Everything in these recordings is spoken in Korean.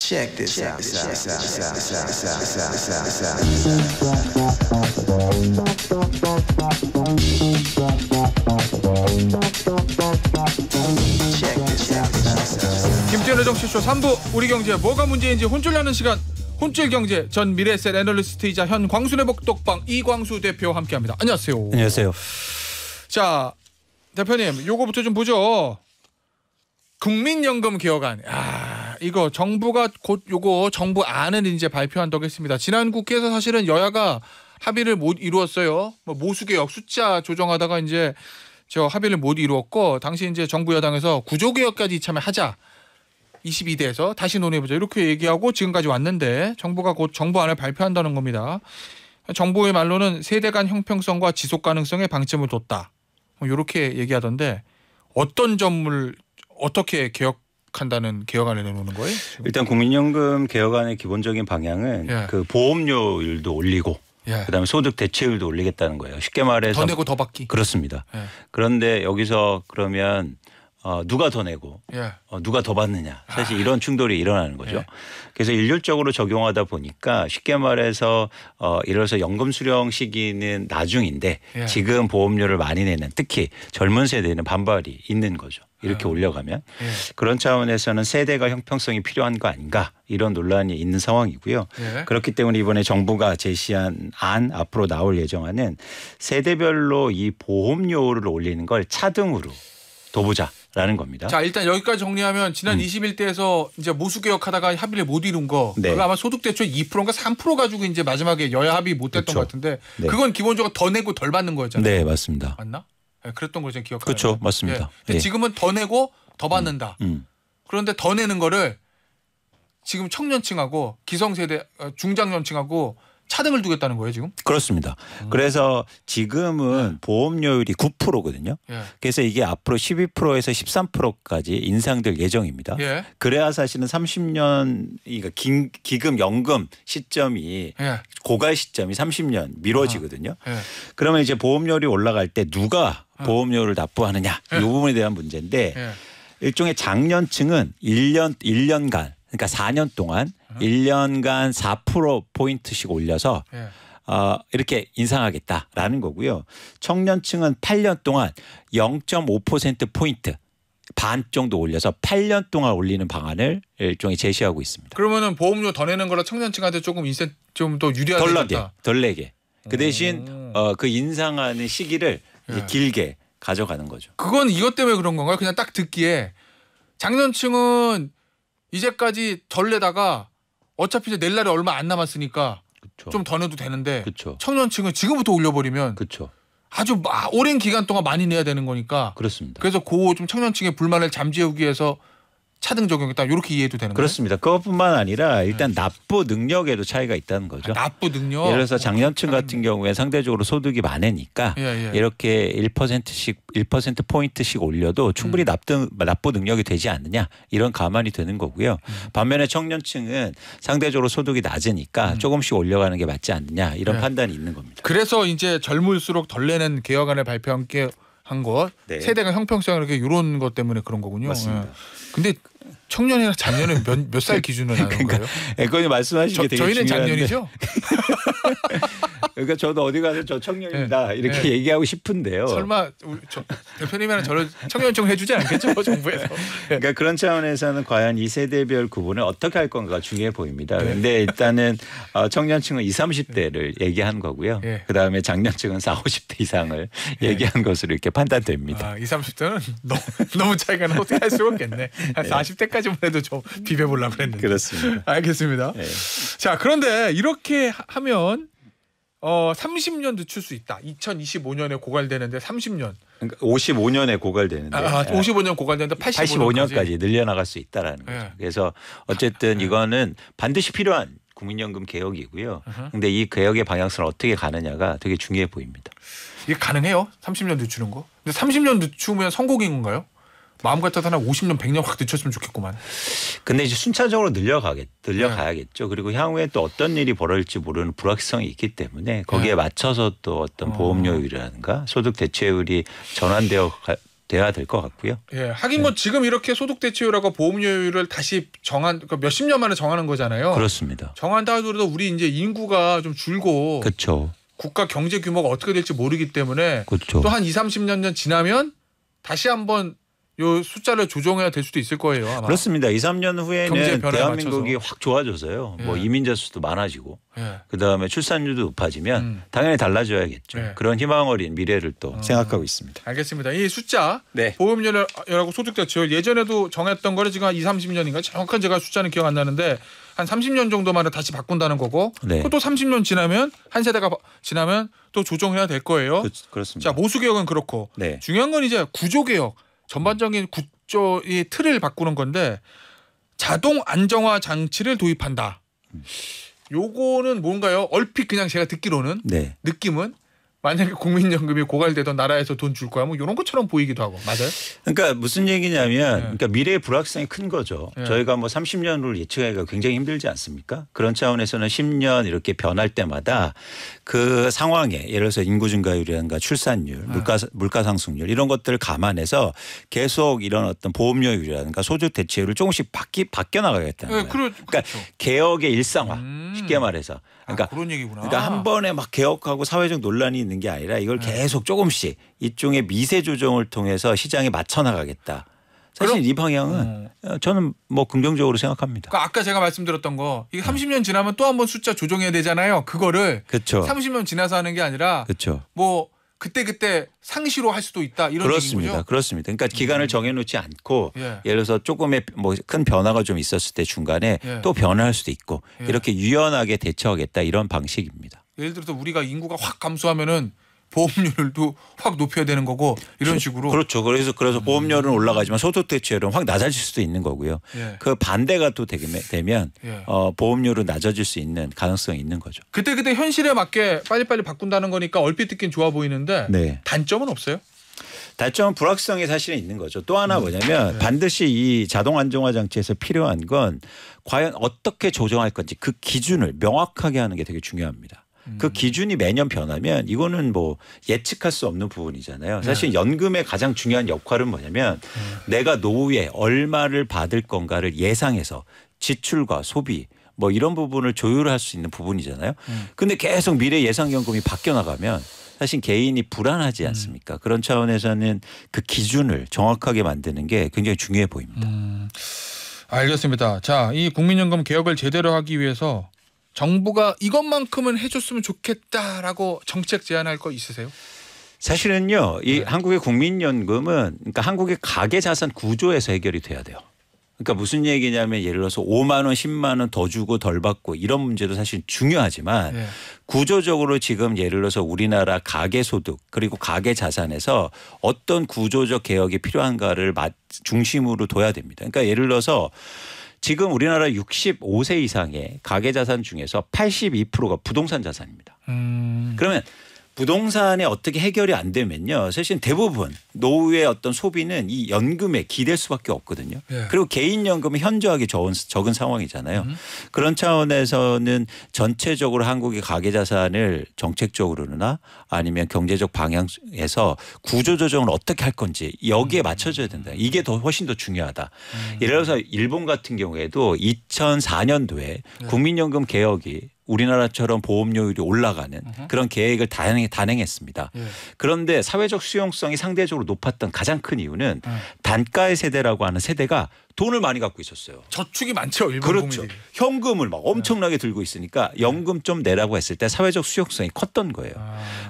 Check this out. 김태현의 정치쇼 3부 우리 경제 뭐가 문제인지 혼쭐 나는 시간 혼쭐 경제 전 미래에셋 애널리스트이자 현 광순의 복덕방 이광수 대표와 함께합니다. 안녕하세요. 안녕하세요. 자 대표님 요거부터 좀 보죠. 국민연금 개혁안. 이거 정부가 곧 요거 정부안을 이제 발표한다고 했습니다. 지난 국회에서 사실은 여야가 합의를 못 이루었어요. 뭐 모수개혁 숫자 조정하다가 이제 저 합의를 못 이루었고 당시 이제 정부 여당에서 구조개혁까지 이참에 하자. 22대에서 다시 논의해보자 이렇게 얘기하고 지금까지 왔는데 정부가 곧 정부안을 발표한다는 겁니다. 정부의 말로는 세대 간 형평성과 지속 가능성에 방점을 뒀다. 이렇게 얘기하던데 어떤 점을 어떻게 개혁한다는 개혁안을 내놓는 거예요? 지금? 일단 국민연금 개혁안의 기본적인 방향은 그 보험료율도 올리고 그다음에 소득 대체율도 올리겠다는 거예요. 쉽게 말해서 더 내고 더 받기. 그렇습니다. 그런데 여기서 그러면 누가 더 내고 누가 더 받느냐 사실 이런 충돌이 일어나는 거죠. 그래서 일률적으로 적용하다 보니까 쉽게 말해서 예를 들어서 연금 수령 시기는 나중인데 지금 보험료를 많이 내는 특히 젊은 세대는 반발이 있는 거죠. 이렇게 올려가면 그런 차원에서는 세대가 형평성이 필요한 거 아닌가 이런 논란이 있는 상황이고요. 그렇기 때문에 이번에 정부가 제시한 안 앞으로 나올 예정안은 세대별로 이 보험료를 올리는 걸 차등으로 둬보자라는 겁니다. 자 일단 여기까지 정리하면 지난 21대에서 이제 모수개혁하다가 합의를 못 이룬 거 그거 아마 소득대출 2%인가 3% 가지고 이제 마지막에 여야 합의 못했던 것 같은데 그건 기본적으로 더 내고 덜 받는 거였잖아요. 네 맞습니다. 맞나? 그랬던 걸 제가 기억하는데. 그렇죠. 맞습니다. 근데 지금은 더 내고 더 받는다. 그런데 더 내는 거를 지금 청년층하고 기성세대 중장년층하고 차등을 두겠다는 거예요 지금? 그렇습니다. 그래서 지금은 보험료율이 9%거든요. 그래서 이게 앞으로 12%에서 13%까지 인상될 예정입니다. 그래야 사실은 30년 그러니까 기금 연금 시점이 고갈 시점이 30년 미뤄지거든요. 그러면 이제 보험료율이 올라갈 때 누가 보험료를 납부하느냐 이 부분에 대한 문제인데 일종의 장년층은 1년간 그러니까 4년 동안 1년간 4%포인트씩 올려서 이렇게 인상하겠다라는 거고요. 청년층은 8년 동안 0.5%포인트 반 정도 올려서 8년 동안 올리는 방안을 일종의 제시하고 있습니다. 그러면은 보험료 더 내는 거라 청년층한테 조금 좀 더 유리하게 덜 내게. 그 대신 그 인상하는 시기를 이제 길게 가져가는 거죠. 그건 이것 때문에 그런 건가요? 그냥 딱 듣기에 장년층은 이제까지 덜 내다가 어차피 이제 낼 날이 얼마 안 남았으니까 좀 더 내도 되는데 청년층은 지금부터 올려버리면 아주 오랜 기간 동안 많이 내야 되는 거니까 그렇습니다. 그래서 좀 청년층의 불만을 잠재우기 위해서 차등 적용했다 이렇게 이해도 되는 거예요? 그렇습니다. 그것뿐만 아니라 일단 납부 능력에도 차이가 있다는 거죠. 납부 능력? 예를 들어서 장년층 같은 경우에 상대적으로 소득이 많으니까 이렇게 1%씩 1%포인트씩 올려도 충분히 납부 능력이 되지 않느냐 이런 감안이 되는 거고요. 반면에 청년층은 상대적으로 소득이 낮으니까 조금씩 올려가는 게 맞지 않느냐 이런 판단이 있는 겁니다. 그래서 이제 젊을수록 덜 내는 개혁안을 발표한 게 한 것, 세대가 형평성 이렇게 이런 것 때문에 그런 거군요. 맞습니다. 근데 청년이나 작년은 몇 살 기준으로 하는 거예요? 그건 말씀하신 게 되게 저희는 중요한데. 작년이죠. 그러니까 저도 어디 가서 저 청년입니다 이렇게 얘기하고 싶은데요. 설마 대표님이랑 저를 청년청 해주지 않겠죠 정부에서? 그러니까 그런 차원에서는 과연 이 세대별 구분을 어떻게 할 건가가 중요해 보입니다. 그런데 일단은 청년층은 20, 30대를 얘기한 거고요. 그다음에 장년층은 40, 50대 이상을 얘기한 것으로 이렇게 판단됩니다. 20, 30대는 너무 차이가 나 어떻게 할 수가 없겠네. 한 40대까지만 해도 좀 비벼보려고 그랬는데. 그렇습니다. 알겠습니다. 자 그런데 이렇게 하면 30년 늦출 수 있다. 2025년에 고갈되는데 30년. 그러니까 55년에 고갈되는데. 55년 고갈되는데 85년까지 늘려나갈 수 있다라는 거죠. 그래서 어쨌든 이거는 반드시 필요한 국민연금 개혁이고요. 그런데 이 개혁의 방향성을 어떻게 가느냐가 되게 중요해 보입니다. 이게 가능해요? 30년 늦추는 거? 근데 30년 늦추면 성공인 건가요? 마음 같아서 한 50년, 100년 확 늦췄으면 좋겠구만. 근데 이제 순차적으로 늘려가야겠죠. 그리고 향후에 또 어떤 일이 벌어질지 모르는 불확실성이 있기 때문에 거기에 맞춰서 또 어떤 보험료율이라든가 소득 대체율이 전환되어 돼야 될 것 같고요. 예, 하긴 뭐 지금 이렇게 소득 대체율하고 보험료율을 다시 정한 그러니까 몇십 년 만에 정하는 거잖아요. 그렇습니다. 정한다 하더라도 우리 이제 인구가 좀 줄고 그렇죠. 국가 경제 규모가 어떻게 될지 모르기 때문에 그렇죠. 또 한 2, 30년 전 지나면 다시 한번 요 숫자를 조정해야 될 수도 있을 거예요. 아마. 그렇습니다. 2, 3년 후에는 대한민국이 맞춰서. 확 좋아져서요. 뭐 이민자 수도 많아지고 그다음에 출산율도 높아지면 당연히 달라져야겠죠. 그런 희망 어린 미래를 또 생각하고 있습니다. 알겠습니다. 이 숫자 네. 보험료율하고 소득대체율 예전에도 정했던 거를 지금 한 2, 30년인가 정확한 제가 숫자는 기억 안 나는데 한 30년 정도 만에 다시 바꾼다는 거고 네. 또 30년 지나면 한 세대가 지나면 또 조정해야 될 거예요. 그렇습니다. 자, 모수 개혁은 그렇고 네. 중요한 건 이제 구조 개혁. 전반적인 구조의 틀을 바꾸는 건데 자동 안정화 장치를 도입한다. 요거는 뭔가요? 얼핏 그냥 제가 듣기로는 네. 느낌은 만약에 국민연금이 고갈되던 나라에서 돈 줄 거야 뭐 이런 것처럼 보이기도 하고 맞아요? 그러니까 무슨 얘기냐면 그러니까 미래의 불확실성이 큰 거죠. 저희가 뭐 30년을 예측하기가 굉장히 힘들지 않습니까? 그런 차원에서는 10년 이렇게 변할 때마다 그 상황에 예를 들어서 인구 증가율이라든가 출산율, 물가 상승률 이런 것들을 감안해서 계속 이런 어떤 보험료율이라든가 소득 대체율을 조금씩 바뀌어 나가겠다는 거예요. 그러니까 그렇죠. 개혁의 일상화 쉽게 말해서. 그러니까, 그런 얘기구나. 그러니까 한 번에 막 개혁하고 사회적 논란이 있는 게 아니라 이걸 계속 조금씩 일종의 미세 조정을 통해서 시장에 맞춰 나가겠다. 사실 이 방향은 저는 뭐 긍정적으로 생각합니다. 그러니까 아까 제가 말씀드렸던 거 이게 30년 지나면 또 한 번 숫자 조정해야 되잖아요. 그거를 그렇죠. 30년 지나서 하는 게 아니라 그렇죠. 뭐 그때 상시로 할 수도 있다 이런 그렇습니다. 얘기죠. 그렇습니다. 그러니까 기간을 정해놓지 않고 예. 예를 들어서 조금의 뭐 큰 변화가 좀 있었을 때 중간에 또 변화할 수도 있고 이렇게 유연하게 대처하겠다 이런 방식입니다. 예를 들어서 우리가 인구가 확 감소하면은 보험료율도 확 높여야 되는 거고 이런 식으로. 그렇죠. 그래서 보험료는 올라가지만 소득 대체율은 확 낮아질 수도 있는 거고요. 그 반대가 또 되면 보험료로 낮아질 수 있는 가능성이 있는 거죠. 그때 현실에 맞게 빨리빨리 바꾼다는 거니까 얼핏 듣긴 좋아 보이는데 네. 단점은 없어요? 단점은 불확실성이 사실은 있는 거죠. 또 하나 뭐냐면 반드시 이 자동 안정화 장치에서 필요한 건 과연 어떻게 조정할 건지 그 기준을 명확하게 하는 게 되게 중요합니다. 그 기준이 매년 변하면 이거는 뭐 예측할 수 없는 부분이잖아요. 사실 연금의 가장 중요한 역할은 뭐냐면 내가 노후에 얼마를 받을 건가를 예상해서 지출과 소비 뭐 이런 부분을 조율할 수 있는 부분이잖아요. 근데 계속 미래 예상연금이 바뀌어 나가면 사실 개인이 불안하지 않습니까? 그런 차원에서는 그 기준을 정확하게 만드는 게 굉장히 중요해 보입니다. 알겠습니다. 자, 이 국민연금 개혁을 제대로 하기 위해서 정부가 이것만큼은 해줬으면 좋겠다라고 정책 제안할 거 있으세요? 사실은요, 이 한국의 국민연금은 그러니까 한국의 가계자산 구조에서 해결이 돼야 돼요. 그러니까 무슨 얘기냐면 예를 들어서 5만 원, 10만 원 더 주고 덜 받고 이런 문제도 사실 중요하지만 구조적으로 지금 예를 들어서 우리나라 가계소득 그리고 가계자산에서 어떤 구조적 개혁이 필요한가를 중심으로 둬야 됩니다. 그러니까 예를 들어서 지금 우리나라 65세 이상의 가계자산 중에서 82%가 부동산 자산입니다. 그러면 부동산에 어떻게 해결이 안 되면요. 사실 대부분 노후의 어떤 소비는 이 연금에 기댈 수밖에 없거든요. 그리고 개인연금은 현저하게 적은 상황이잖아요. 그런 차원에서는 전체적으로 한국의 가계자산을 정책적으로나 아니면 경제적 방향에서 구조조정을 어떻게 할 건지 여기에 맞춰줘야 된다. 이게 훨씬 더 중요하다. 예를 들어서 일본 같은 경우에도 2004년도에 국민연금 개혁이 우리나라처럼 보험료율이 올라가는 그런 계획을 단행했습니다. 그런데 사회적 수용성이 상대적으로 높았던 가장 큰 이유는 단가의 세대라고 하는 세대가 돈을 많이 갖고 있었어요. 저축이 많죠. 일본 그렇죠. 국민들이. 현금을 막 엄청나게 들고 있으니까 연금 좀 내라고 했을 때 사회적 수용성이 컸던 거예요.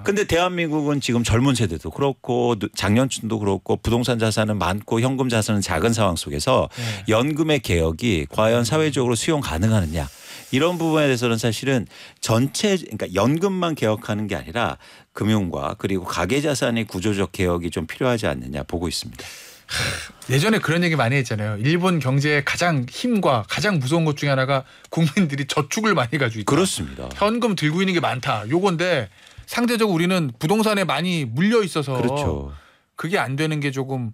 그런데 대한민국은 지금 젊은 세대도 그렇고 장년층도 그렇고 부동산 자산은 많고 현금 자산은 작은 상황 속에서 연금의 개혁이 과연 사회적으로 수용 가능하느냐. 이런 부분에 대해서는 사실은 그러니까 연금만 개혁하는 게 아니라 금융과 그리고 가계자산의 구조적 개혁이 좀 필요하지 않느냐 보고 있습니다. 예전에 그런 얘기 많이 했잖아요. 일본 경제의 가장 힘과 가장 무서운 것 중에 하나가 국민들이 저축을 많이 가지고 있다. 그렇습니다. 현금 들고 있는 게 많다. 요건데 상대적으로 우리는 부동산에 많이 물려 있어서 그렇죠. 그게 안 되는 게 조금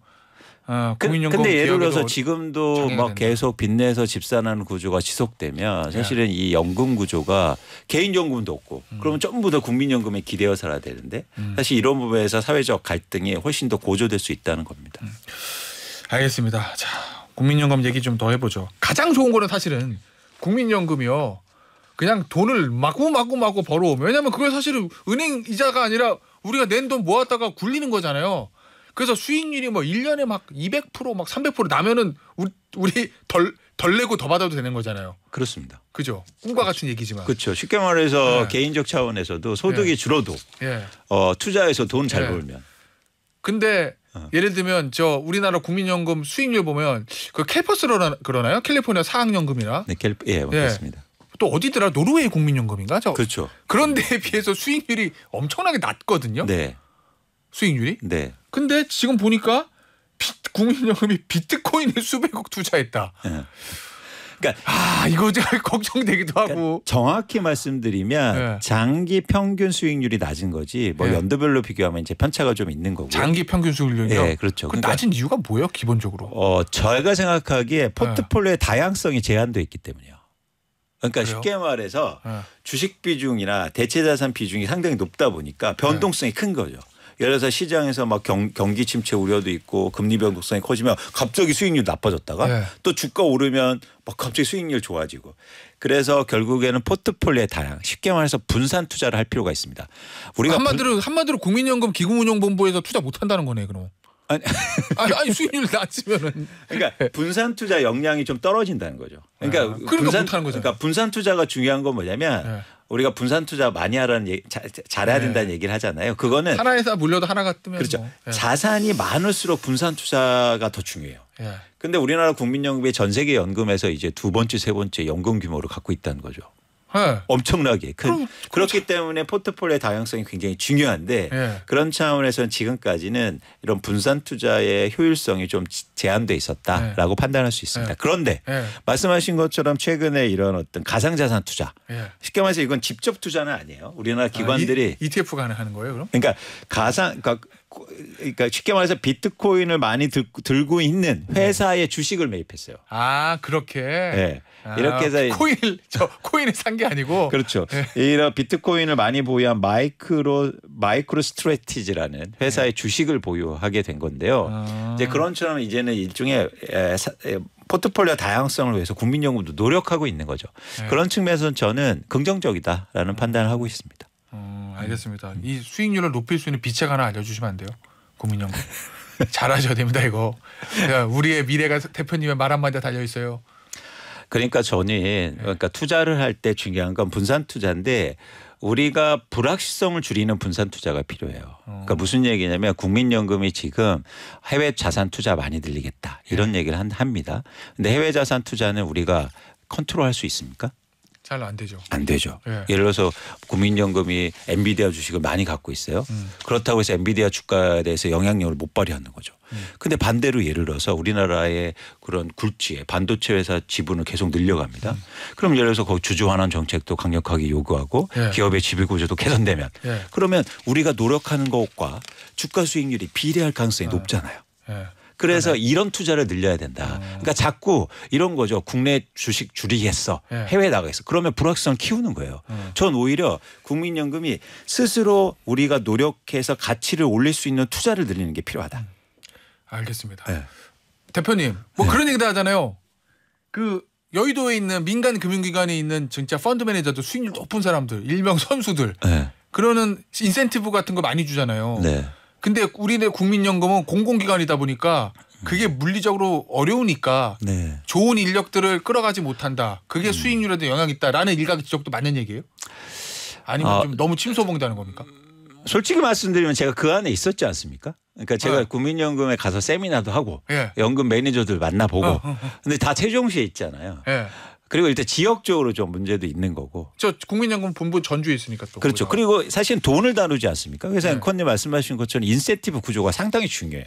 국민연금. 근데 예를 들어서 지금도 막 된다. 계속 빚내서 집산하는 구조가 지속되면 사실은 이 연금 구조가 개인연금도 없고 그러면 전부 다 국민연금에 기대어 살아야 되는데 사실 이런 부분에서 사회적 갈등이 훨씬 더 고조될 수 있다는 겁니다. 알겠습니다. 자, 국민연금 얘기 좀 더 해보죠. 가장 좋은 거는 사실은 국민연금이요. 그냥 돈을 마구 벌어오면, 왜냐하면 그게 사실은 은행 이자가 아니라 우리가 낸 돈 모았다가 굴리는 거잖아요. 그래서 수익률이 뭐 1년에 막 200% 막 300% 나면은 우리 덜 내고 더 받아도 되는 거잖아요. 그렇습니다. 그죠? 꿈과 같은 얘기지만. 그렇죠. 쉽게 말해서 개인적 차원에서도 소득이 줄어도 투자해서 돈 잘 벌면. 근데 예를 들면 우리나라 국민연금 수익률 보면 그 캘퍼스로 그러나요? 캘리포니아 사학연금이나. 네, 맞습니다. 또 어디더라? 노르웨이 국민연금인가? 그렇죠. 그런 데에 비해서 수익률이 엄청나게 낮거든요. 네. 수익률이. 네. 근데 지금 보니까 국민연금이 비트코인에 수백억 투자했다. 네. 그러니까 이거 잘 걱정되기도 하고. 그러니까 정확히 말씀드리면 장기 평균 수익률이 낮은 거지 뭐 연도별로 비교하면 이제 편차가 좀 있는 거고. 장기 평균 수익률이요? 네, 그렇죠. 그 낮은 이유가 뭐예요, 기본적으로? 저희가 생각하기에 포트폴리오의 다양성이 제한돼 있기 때문이에요. 그러니까 그래요? 쉽게 말해서 주식 비중이나 대체자산 비중이 상당히 높다 보니까 변동성이 큰 거죠. 예를 들어서 시장에서 막 경기 침체 우려도 있고 금리 변동성이 커지면 갑자기 수익률 나빠졌다가 또 주가 오르면 막 갑자기 수익률 좋아지고. 그래서 결국에는 포트폴리오의 다양, 쉽게 말해서 분산 투자를 할 필요가 있습니다. 우리가 한마디로 국민연금 기금운용본부에서 투자 못 한다는 거네, 그럼. 아니 수익률 낮으면은. 그러니까 분산 투자 역량이 좀 떨어진다는 거죠. 그러니까 못하는 거죠. 그러니까 분산 투자가 중요한 건 뭐냐면 우리가 분산 투자 많이 하라는 잘해야 된다는 얘기를 하잖아요. 그거는 하나에서 물려도 하나가 뜨면 그렇죠. 자산이 많을수록 분산 투자가 더 중요해요. 근데 우리나라 국민연금이 전 세계 연금에서 이제 두 번째, 세 번째 연금 규모를 갖고 있다는 거죠. 엄청나게 큰. 그렇기 때문에 포트폴리오의 다양성이 굉장히 중요한데 그런 차원에서는 지금까지는 이런 분산 투자의 효율성이 좀 제한돼 있었다라고 판단할 수 있습니다. 그런데 말씀하신 것처럼 최근에 이런 어떤 가상자산 투자, 쉽게 말해서 이건 직접 투자는 아니에요. 우리나라 기관들이 ETF가 하는 거예요, 그럼? 그러니까 그러니까 쉽게 말해서 비트코인을 많이 들고 있는 회사의 주식을 매입했어요. 그렇게. 네. 이렇게 해서 코인을 산 게 아니고. 그렇죠. 이런 비트코인을 많이 보유한 마이크로 스트래티지라는 회사의 주식을 보유하게 된 건데요. 이제 그런처럼 이제는 일종의 포트폴리오 다양성을 위해서 국민연금도 노력하고 있는 거죠. 그런 측면에서는 저는 긍정적이다라는 판단을 하고 있습니다. 알겠습니다. 이 수익률을 높일 수 있는 비책 하나 알려주시면 안 돼요? 국민연금. 잘하셔야 됩니다, 이거. 우리의 미래가 대표님의 말 한마디에 달려 있어요. 그러니까 저는 투자를 할 때 중요한 건 분산 투자인데 우리가 불확실성을 줄이는 분산 투자가 필요해요. 그러니까 무슨 얘기냐면 국민연금이 지금 해외 자산 투자 많이 들리겠다 이런 얘기를 합니다. 근데 해외 자산 투자는 우리가 컨트롤할 수 있습니까? 잘 안 되죠. 안 되죠. 예를 들어서 국민연금이 엔비디아 주식을 많이 갖고 있어요. 그렇다고 해서 엔비디아 주가에 대해서 영향력을 못 발휘하는 거죠. 근데 반대로 예를 들어서 우리나라의 그런 굴지에 반도체 회사 지분을 계속 늘려갑니다. 그럼 예를 들어서 거기 주주 환원 정책도 강력하게 요구하고 기업의 지배 구조도 개선되면 그러면 우리가 노력하는 것과 주가 수익률이 비례할 가능성이 높잖아요. 그래서 이런 투자를 늘려야 된다. 그러니까 자꾸 이런 거죠. 국내 주식 줄이겠어. 해외 나가겠어. 그러면 불확실성을 키우는 거예요. 전 오히려 국민연금이 스스로 우리가 노력해서 가치를 올릴 수 있는 투자를 늘리는 게 필요하다. 알겠습니다. 대표님 그런 얘기도 하잖아요. 그 여의도에 있는 민간 금융기관에 있는 진짜 펀드 매니저도 수익률 높은 사람들, 일명 선수들 그러는 인센티브 같은 거 많이 주잖아요. 근데 우리네 국민연금은 공공기관이다 보니까 그게 물리적으로 어려우니까 좋은 인력들을 끌어가지 못한다. 그게 수익률에도 영향이 있다라는 일각 지적도 맞는 얘기예요? 아니면 좀 너무 침소봉다는 겁니까? 솔직히 말씀드리면 제가 그 안에 있었지 않습니까? 그러니까 제가 국민연금에 가서 세미나도 하고 연금 매니저들 만나보고 근데 다 세종시에 있잖아요. 그리고 일단 지역적으로 좀 문제도 있는 거고. 저 국민연금 본부 전주에 있으니까 또. 그렇죠. 그리고 사실은 돈을 다루지 않습니까? 그래서 앵커님 말씀하신 것처럼 인센티브 구조가 상당히 중요해요.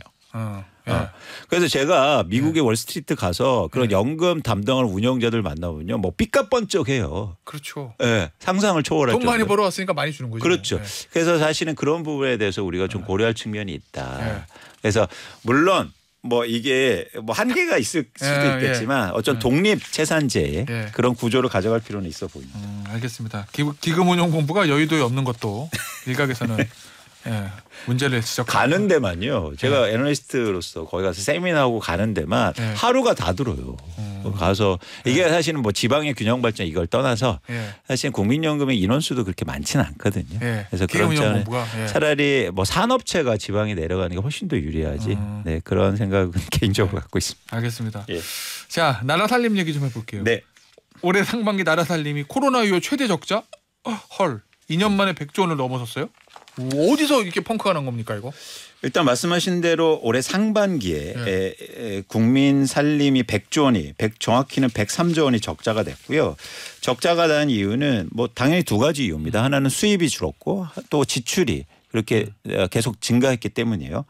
그래서 제가 미국의 월스트리트 가서 그런 연금 담당을 운영자들 만나보면요, 뭐 삐까뻔쩍해요. 그렇죠. 상상을 초월할 돈 많이 벌어왔으니까 많이 주는 거죠. 그렇죠. 그래서 사실은 그런 부분에 대해서 우리가 좀 고려할 측면이 있다. 그래서 물론 뭐 이게 뭐 한계가 있을 수도 있겠지만 어쩐 독립 채산제의 그런 구조를 가져갈 필요는 있어 보입니다. 알겠습니다. 기금운용본부가 여의도에 없는 것도 일각에서는 문제를 지적하고 가는 데만요. 제가 애널리스트로서 거기 가서 세미나하고 가는 데만 하루가 다 들어요. 가서 이게 사실은 뭐 지방의 균형 발전 이걸 떠나서 사실 국민연금의 인원수도 그렇게 많지는 않거든요. 그래서 그런 점에 차라리 뭐 산업체가 지방에 내려가는 게 훨씬 더 유리하지. 네, 그런 생각은 개인적으로 갖고 있습니다. 알겠습니다. 자, 나라 살림 얘기 좀 해볼게요. 네. 올해 상반기 나라 살림이 코로나 이후 최대 적자? 헐. 2년 만에 100조 원을 넘어섰어요? 어디서 이렇게 펑크가 난 겁니까 이거? 일단 말씀하신 대로 올해 상반기에 국민 살림이 100조 원이 정확히는 103조 원이 적자가 됐고요. 적자가 난 이유는 뭐 당연히 두 가지 이유입니다. 하나는 수입이 줄었고 또 지출이 그렇게 계속 증가했기 때문이에요.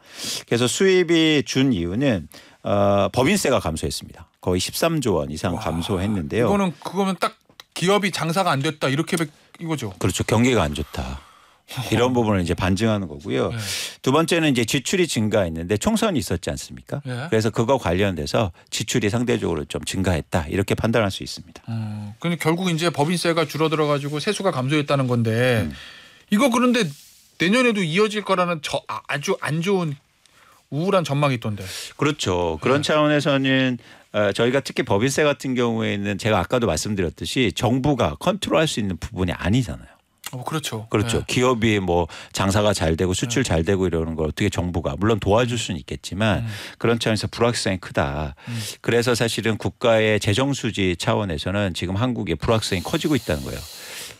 그래서 수입이 준 이유는 법인세가 감소했습니다. 거의 13조 원 이상 감소했는데요. 그거면 딱 기업이 장사가 안 됐다 이렇게 이거죠. 그렇죠. 경기가 안 좋다. 이런 부분을 이제 반증하는 거고요. 두 번째는 이제 지출이 증가했는데 총선이 있었지 않습니까? 그래서 그거 관련돼서 지출이 상대적으로 좀 증가했다 이렇게 판단할 수 있습니다. 그러니까 결국 이제 법인세가 줄어들어 가지고 세수가 감소했다는 건데 이거 그런데 내년에도 이어질 거라는 아주 안 좋은 우울한 전망이 있던데. 그렇죠. 그런 차원에서는 저희가 특히 법인세 같은 경우에는 제가 아까도 말씀드렸듯이 정부가 컨트롤할 수 있는 부분이 아니잖아요. 그렇죠. 그렇죠. 기업이 뭐 장사가 잘 되고 수출 잘 되고 이러는 걸 어떻게 정부가 물론 도와줄 수는 있겠지만 그런 차원에서 불확실성이 크다. 그래서 사실은 국가의 재정 수지 차원에서는 지금 한국의 불확실성이 커지고 있다는 거예요.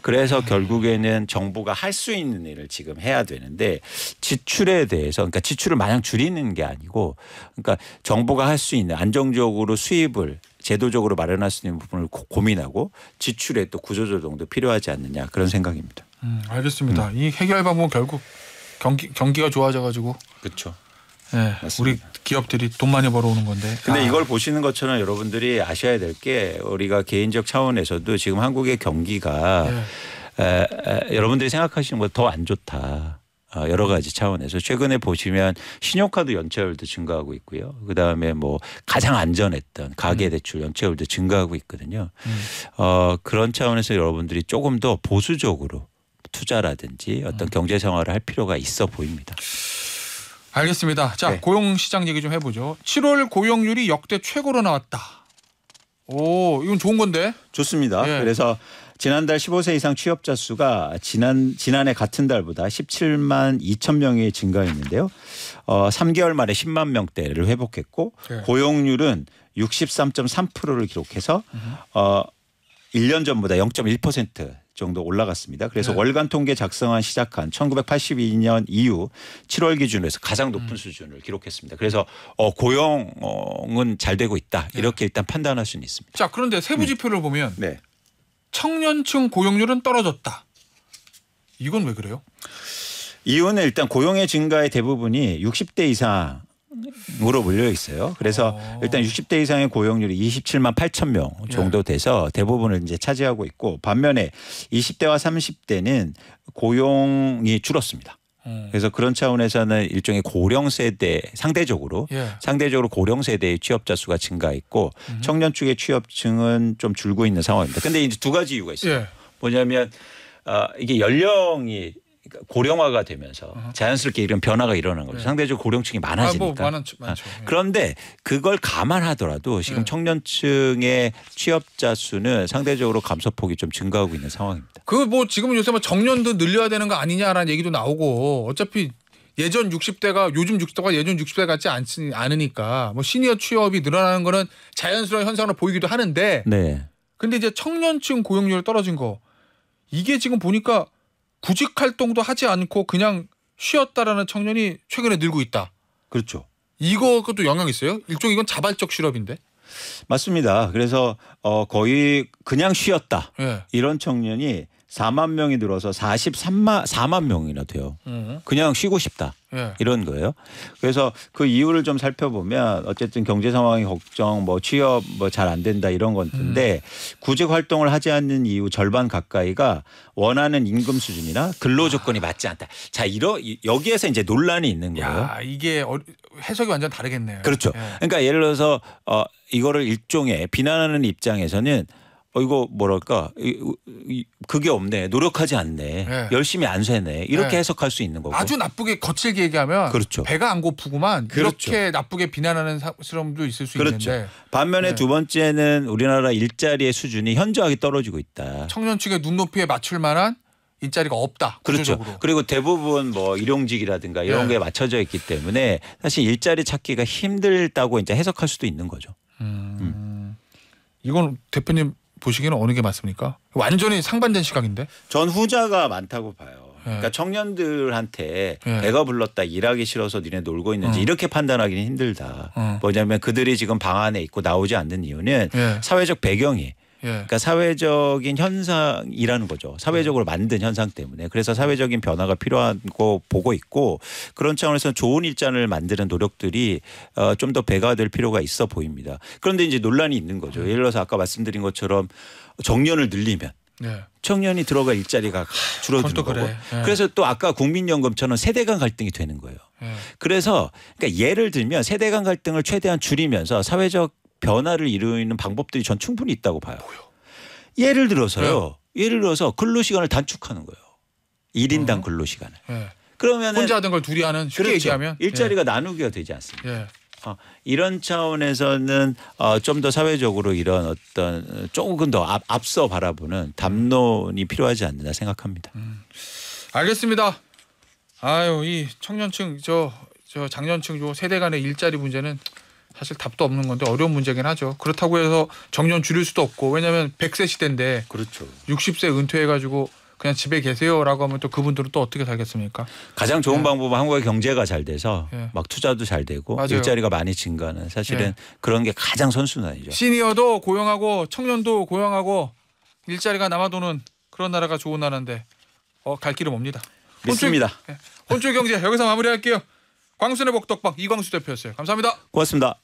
그래서 결국에는 정부가 할 수 있는 일을 지금 해야 되는데 지출에 대해서 그러니까 지출을 마냥 줄이는 게 아니고 그러니까 정부가 할 수 있는 안정적으로 수입을 제도적으로 마련할 수 있는 부분을 고민하고 지출에 또 구조조정도 필요하지 않느냐 그런 생각입니다. 알겠습니다. 이 해결 방법은 결국 경기가 좋아져 가지고 그렇죠. 네, 우리 기업들이 돈 많이 벌어오는 건데. 근데 이걸 보시는 것처럼 여러분들이 아셔야 될 게 우리가 개인적 차원에서도 지금 한국의 경기가 여러분들이 생각하시는 것보다 더 안 좋다. 여러 가지 차원에서 최근에 보시면 신용카드 연체율도 증가하고 있고요. 그다음에 뭐 가장 안전했던 가계대출 연체율도 증가하고 있거든요. 그런 차원에서 여러분들이 조금 더 보수적으로 투자라든지 어떤 경제 생활을 할 필요가 있어 보입니다. 알겠습니다. 자, 고용시장 얘기 좀 해보죠. 7월 고용률이 역대 최고로 나왔다. 오, 이건 좋은 건데. 좋습니다. 그래서 지난달 15세 이상 취업자 수가 지난해 같은 달보다 17만 2천 명이 증가했는데요. 3개월 만에 10만 명대를 회복했고 고용률은 63.3%를 기록해서 1년 전보다 0.1% 정도 올라갔습니다. 그래서 월간 통계 작성한 시작한 1982년 이후 7월 기준으로 해서 가장 높은 수준을 기록했습니다. 그래서 고용은 잘 되고 있다. 이렇게 일단 판단할 수는 있습니다. 자, 그런데 세부 지표를 보면 청년층 고용률은 떨어졌다. 이건 왜 그래요? 이유는 일단 고용의 증가의 대부분이 60대 이상 으로 몰려 있어요. 그래서 일단 60대 이상의 고용률이 27만 8천 명 정도 돼서 대부분을 이제 차지하고 있고 반면에 20대와 30대는 고용이 줄었습니다. 그래서 그런 차원에서는 일종의 고령 세대 상대적으로 고령 세대의 취업자 수가 증가했고 청년 쪽의 취업층은 좀 줄고 있는 상황입니다. 그런데 이제 두 가지 이유가 있어요. 뭐냐면 이게 연령이 고령화가 되면서 자연스럽게 이런 변화가 일어나는 거죠. 상대적으로 고령층이 많아지니까. 많죠. 그런데 그걸 감안하더라도 지금 청년층의 취업자 수는 상대적으로 감소폭이 좀 증가하고 있는 상황입니다. 지금 요새 정년도 늘려야 되는 거 아니냐라는 얘기도 나오고 어차피 예전 60대가 요즘 60대가 예전 60대 같지 않으니까 시니어 취업이 늘어나는 거는 자연스러운 현상으로 보이기도 하는데 근데 이제 청년층 고용률 떨어진 거 이게 지금 보니까 구직 활동도 하지 않고 그냥 쉬었다라는 청년이 최근에 늘고 있다. 그렇죠. 그것도 영향이 있어요? 일종 이건 자발적 실업인데. 맞습니다. 그래서 거의 그냥 쉬었다. 이런 청년이 4만 명이 늘어서 4만 명이나 돼요. 그냥 쉬고 싶다. 예. 이런 거예요. 그래서 그 이유를 좀 살펴보면 어쨌든 경제 상황이 걱정, 뭐 취업 뭐 잘 안 된다 이런 건데 구직 활동을 하지 않는 이유 절반 가까이가 원하는 임금 수준이나 근로 조건이 맞지 않다. 자, 여기에서 이제 논란이 있는 거예요. 야, 이게 해석이 완전 다르겠네요. 그렇죠. 예. 그러니까 예를 들어서 이거를 일종의 비난하는 입장에서는 이거 뭐랄까 그게 없네, 노력하지 않네, 네. 열심히 안 세네 이렇게 네. 해석할 수 있는 거고. 아주 나쁘게 거칠게 얘기하면 그렇죠. 배가 안 고프구만. 그렇죠. 이렇게 나쁘게 비난하는 사람도 있을 수 그렇죠. 있는데. 반면에 네. 두 번째는 우리나라 일자리의 수준이 현저하게 떨어지고 있다. 청년층의 눈높이에 맞출 만한 일자리가 없다. 그렇죠. 구조적으로. 그리고 대부분 뭐 일용직이라든가 이런 네. 게 맞춰져 있기 때문에 사실 일자리 찾기가 힘들다고 이제 해석할 수도 있는 거죠. 이건 대표님 보시기에는 어느 게 맞습니까? 완전히 상반된 시각인데. 전 후자가 많다고 봐요. 그러니까 청년들한테 배가 불렀다, 일하기 싫어서 니네 놀고 있는지 이렇게 판단하기는 힘들다. 뭐냐면 그들이 지금 방 안에 있고 나오지 않는 이유는 사회적 배경이 그러니까 사회적인 현상이라는 거죠. 사회적으로 만든 현상 때문에. 그래서 사회적인 변화가 필요하고 보고 있고 그런 차원에서 좋은 일자리를 만드는 노력들이 좀 더 배가 될 필요가 있어 보입니다. 그런데 이제 논란이 있는 거죠. 예를 들어서 아까 말씀드린 것처럼 정년을 늘리면 청년이 들어갈 일자리가 줄어드는 거고. 그래. 그래서 또 아까 국민연금처럼 세대 간 갈등이 되는 거예요. 그래서 그러니까 예를 들면 세대 간 갈등을 최대한 줄이면서 사회적 변화를 이루는 방법들이 전 충분히 있다고 봐요. 예를 들어서요. 예를 들어서 근로시간을 단축하는 거예요. 1인당 근로시간을. 그러면 혼자 하던 걸 둘이 하는 쉽게 그렇죠. 얘기하면 일자리가 나누기가 되지 않습니까? 이런 차원에서는 좀 더 사회적으로 이런 어떤 조금 더 앞서 바라보는 담론이 필요하지 않나 생각합니다. 알겠습니다. 아유, 이 청년층 저 장년층 요 세대 간의 일자리 문제는 사실 답도 없는 건데 어려운 문제긴 하죠. 그렇다고 해서 정년 줄일 수도 없고 왜냐하면 100세 시대인데 그렇죠. 60세 은퇴해가지고 그냥 집에 계세요라고 하면 또 그분들은 또 어떻게 살겠습니까? 가장 좋은 방법은 한국의 경제가 잘 돼서 막 투자도 잘 되고 맞아요. 일자리가 많이 증가하는 사실은 그런 게 가장 선순환이죠. 시니어도 고용하고 청년도 고용하고 일자리가 남아도는 그런 나라가 좋은 나라인데 갈 길은 멉니다. 믿습니다. 혼줄 경제 여기서 마무리할게요. 광순의 복덕방 이광수 대표였어요. 감사합니다. 고맙습니다.